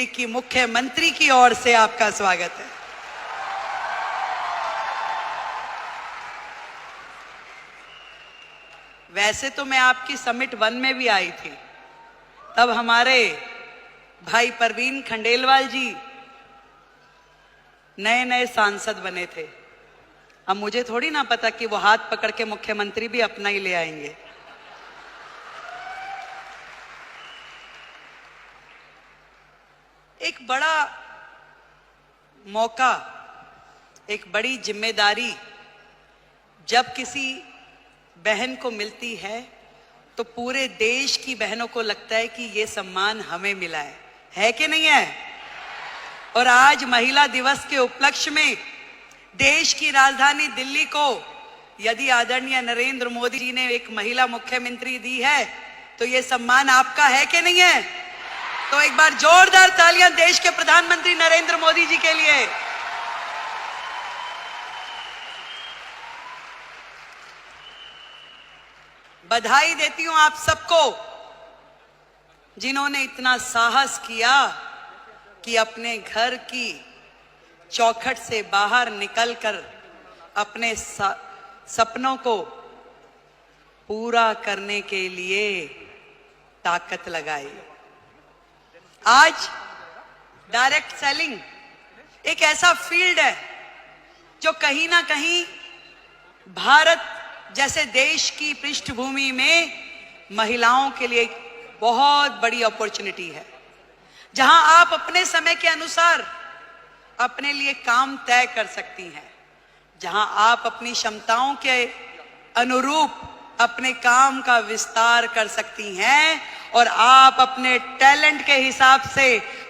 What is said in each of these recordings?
दिल्ली की मुख्यमंत्री की ओर से आपका स्वागत है। वैसे तो मैं आपकी समिट 1 में भी आई थी, तब हमारे भाई परवीन खंडेलवाल जी नए नए सांसद बने थे। अब मुझे थोड़ी ना पता कि वो हाथ पकड़ के मुख्यमंत्री भी अपना ही ले आएंगे। एक बड़ा मौका, एक बड़ी जिम्मेदारी जब किसी बहन को मिलती है तो पूरे देश की बहनों को लगता है कि ये सम्मान हमें मिला है कि नहीं है? और आज महिला दिवस के उपलक्ष्य में देश की राजधानी दिल्ली को यदि आदरणीय नरेंद्र मोदी जी ने एक महिला मुख्यमंत्री दी है तो ये सम्मान आपका है कि नहीं है? तो एक बार जोरदार तालियां देश के प्रधानमंत्री नरेंद्र मोदी जी के लिए। बधाई देती हूं आप सबको जिन्होंने इतना साहस किया कि अपने घर की चौखट से बाहर निकलकर अपने सपनों को पूरा करने के लिए ताकत लगाई। आज डायरेक्ट सेलिंग एक ऐसा फील्ड है जो कहीं ना कहीं भारत जैसे देश की पृष्ठभूमि में महिलाओं के लिए एक बहुत बड़ी अपॉर्चुनिटी है, जहां आप अपने समय के अनुसार अपने लिए काम तय कर सकती हैं, जहां आप अपनी क्षमताओं के अनुरूप अपने काम का विस्तार कर सकती हैं और आप अपने टैलेंट के हिसाब से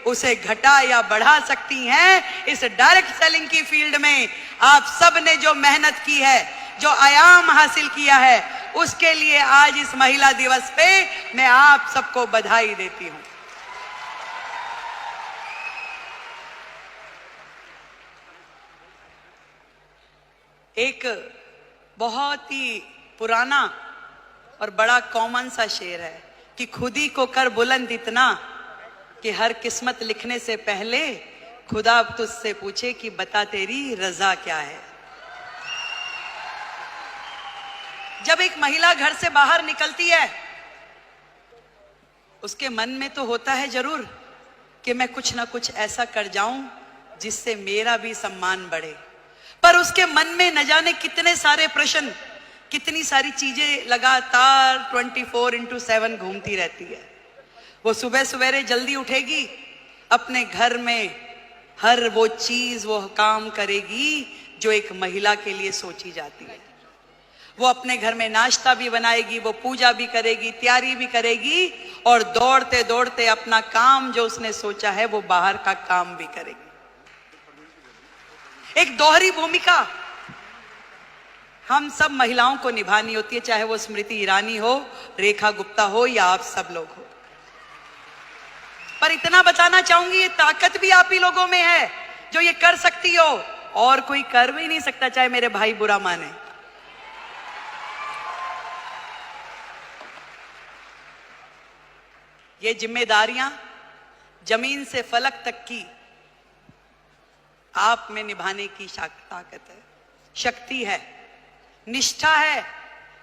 उसे घटा या बढ़ा सकती हैं। इस डायरेक्ट सेलिंग की फील्ड में आप सब ने जो मेहनत की है, जो आयाम हासिल किया है, उसके लिए आज इस महिला दिवस पे मैं आप सबको बधाई देती हूं। एक बहुत ही पुराना और बड़ा कॉमन सा शेर है कि खुद ही को कर बुलंद इतना कि हर किस्मत लिखने से पहले खुदा तुझसे पूछे कि बता तेरी रजा क्या है। जब एक महिला घर से बाहर निकलती है उसके मन में तो होता है जरूर कि मैं कुछ ना कुछ ऐसा कर जाऊं जिससे मेरा भी सम्मान बढ़े, पर उसके मन में न जाने कितने सारे प्रश्न, कितनी सारी चीजें लगातार 24/7 घूमती रहती है। वो सुबह सवेरे जल्दी उठेगी, अपने घर में हर वो चीज वो काम करेगी जो एक महिला के लिए सोची जाती है। वो अपने घर में नाश्ता भी बनाएगी, वो पूजा भी करेगी, तैयारी भी करेगी और दौड़ते दौड़ते अपना काम जो उसने सोचा है वो बाहर का काम भी करेगी। एक दोहरी भूमिका हम सब महिलाओं को निभानी होती है, चाहे वो स्मृति ईरानी हो, रेखा गुप्ता हो या आप सब लोग हो। पर इतना बताना चाहूंगी, ये ताकत भी आप ही लोगों में है जो ये कर सकती हो, और कोई कर भी नहीं सकता, चाहे मेरे भाई बुरा माने। ये जिम्मेदारियां जमीन से फलक तक की आप में निभाने की ताकत है, शक्ति है, निष्ठा है,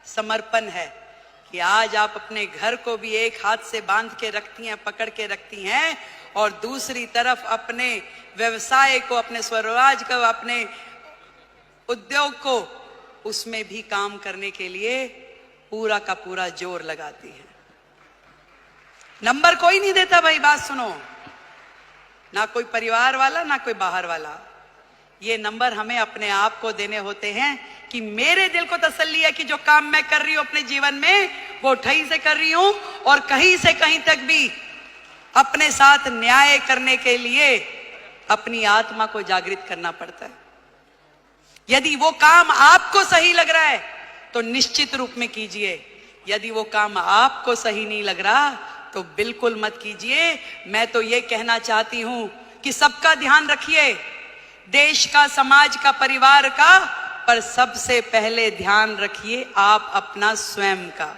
समर्पण है कि आज आप अपने घर को भी एक हाथ से बांध के रखती हैं, पकड़ के रखती हैं, और दूसरी तरफ अपने व्यवसाय को, अपने स्वरोजगार को, अपने उद्योग को, उसमें भी काम करने के लिए पूरा का पूरा जोर लगाती हैं। नंबर कोई नहीं देता भाई, बात सुनो, ना कोई परिवार वाला ना कोई बाहर वाला। ये नंबर हमें अपने आप को देने होते हैं कि मेरे दिल को तसल्ली है कि जो काम मैं कर रही हूं अपने जीवन में वो ठही से कर रही हूं, और कहीं से कहीं तक भी अपने साथ न्याय करने के लिए अपनी आत्मा को जागृत करना पड़ता है। यदि वो काम आपको सही लग रहा है तो निश्चित रूप में कीजिए, यदि वो काम आपको सही नहीं लग रहा तो बिल्कुल मत कीजिए। मैं तो ये कहना चाहती हूं कि सबका ध्यान रखिए, देश का, समाज का, परिवार का, पर सबसे पहले ध्यान रखिए आप अपना स्वयं का।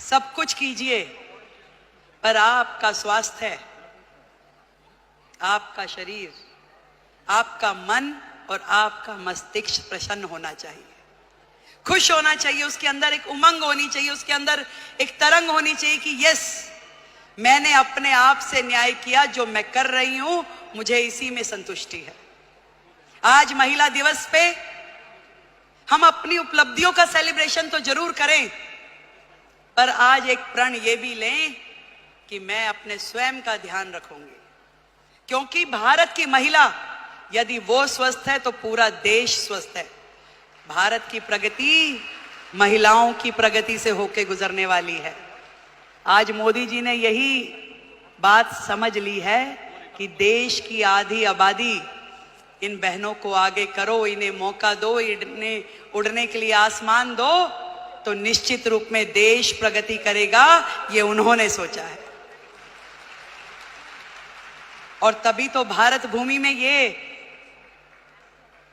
सब कुछ कीजिए, पर आपका स्वास्थ्य, आपका शरीर, आपका मन और आपका मस्तिष्क प्रसन्न होना चाहिए, खुश होना चाहिए, उसके अंदर एक उमंग होनी चाहिए, उसके अंदर एक तरंग होनी चाहिए कि यस, मैंने अपने आप से न्याय किया, जो मैं कर रही हूं मुझे इसी में संतुष्टि है। आज महिला दिवस पे हम अपनी उपलब्धियों का सेलिब्रेशन तो जरूर करें, पर आज एक प्रण ये भी लें कि मैं अपने स्वयं का ध्यान रखूंगी, क्योंकि भारत की महिला यदि वो स्वस्थ है तो पूरा देश स्वस्थ है। भारत की प्रगति महिलाओं की प्रगति से होकर गुजरने वाली है। आज मोदी जी ने यही बात समझ ली है कि देश की आधी आबादी, इन बहनों को आगे करो, इन्हें मौका दो, इन्हें उड़ने के लिए आसमान दो, तो निश्चित रूप में देश प्रगति करेगा। ये उन्होंने सोचा है, और तभी तो भारत भूमि में ये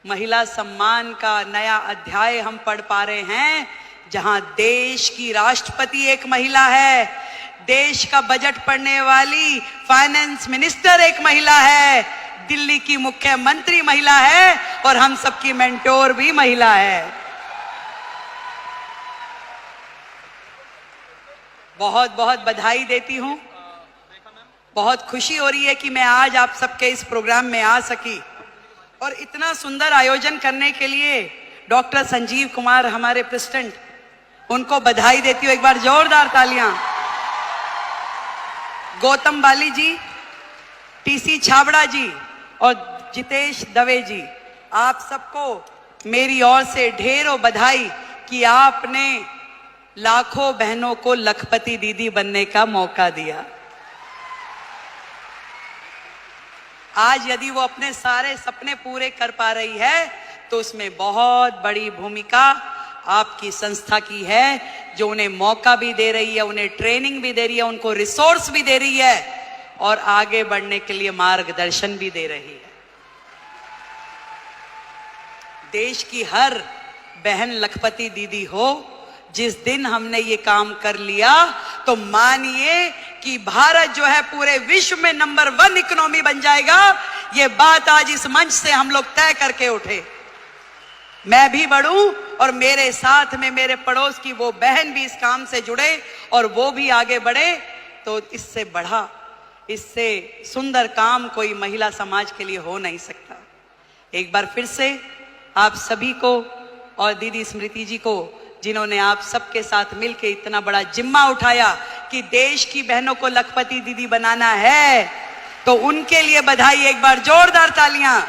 महिला सम्मान का नया अध्याय हम पढ़ पा रहे हैं, जहां देश की राष्ट्रपति एक महिला है, देश का बजट पढ़ने वाली फाइनेंस मिनिस्टर एक महिला है, दिल्ली की मुख्यमंत्री महिला है, और हम सबकी मेंटोर भी महिला है। बहुत बहुत बधाई देती हूं, बहुत खुशी हो रही है कि मैं आज आप सबके इस प्रोग्राम में आ सकी, और इतना सुंदर आयोजन करने के लिए डॉक्टर संजीव कुमार हमारे प्रेसिडेंट, उनको बधाई देती हूं, एक बार जोरदार तालियां। गौतम बाली जी, टीसी छाबड़ा जी और जितेश दवे जी, आप सबको मेरी ओर से ढेरों बधाई कि आपने लाखों बहनों को लखपति दीदी बनने का मौका दिया। आज यदि वो अपने सारे सपने पूरे कर पा रही है तो उसमें बहुत बड़ी भूमिका आपकी संस्था की है, जो उन्हें मौका भी दे रही है, उन्हें ट्रेनिंग भी दे रही है, उनको रिसोर्स भी दे रही है और आगे बढ़ने के लिए मार्गदर्शन भी दे रही है। देश की हर बहन लखपति दीदी हो। जिस दिन हमने ये काम कर लिया तो मानिए कि भारत जो है पूरे विश्व में नंबर 1 इकोनॉमी बन जाएगा। ये बात आज इस मंच से हम लोग तय करके उठे। मैं भी बढ़ूं और मेरे साथ में मेरे पड़ोस की वो बहन भी इस काम से जुड़े और वो भी आगे बढ़े, तो इससे बढ़ा, इससे सुंदर काम कोई महिला समाज के लिए हो नहीं सकता। एक बार फिर से आप सभी को और दीदी स्मृति जी को, जिन्होंने आप सबके साथ मिलकर इतना बड़ा जिम्मा उठाया कि देश की बहनों को लखपति दीदी बनाना है, तो उनके लिए बधाई। एक बार जोरदार तालियां।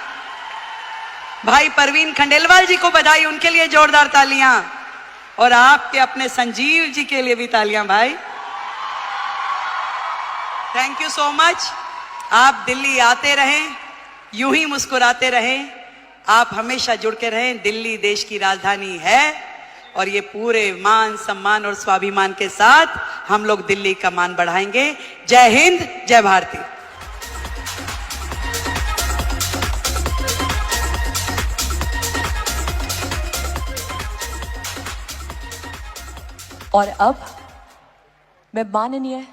भाई परवीन खंडेलवाल जी को बधाई, उनके लिए जोरदार तालियां। और आपके अपने संजीव जी के लिए भी तालियां भाई। Thank you so much. आप दिल्ली आते रहें, यूं ही मुस्कुराते रहें, आप हमेशा जुड़ के रहें। दिल्ली देश की राजधानी है और ये पूरे मान सम्मान और स्वाभिमान के साथ हम लोग दिल्ली का मान बढ़ाएंगे। जय हिंद, जय भारती। और अब मैं माननीय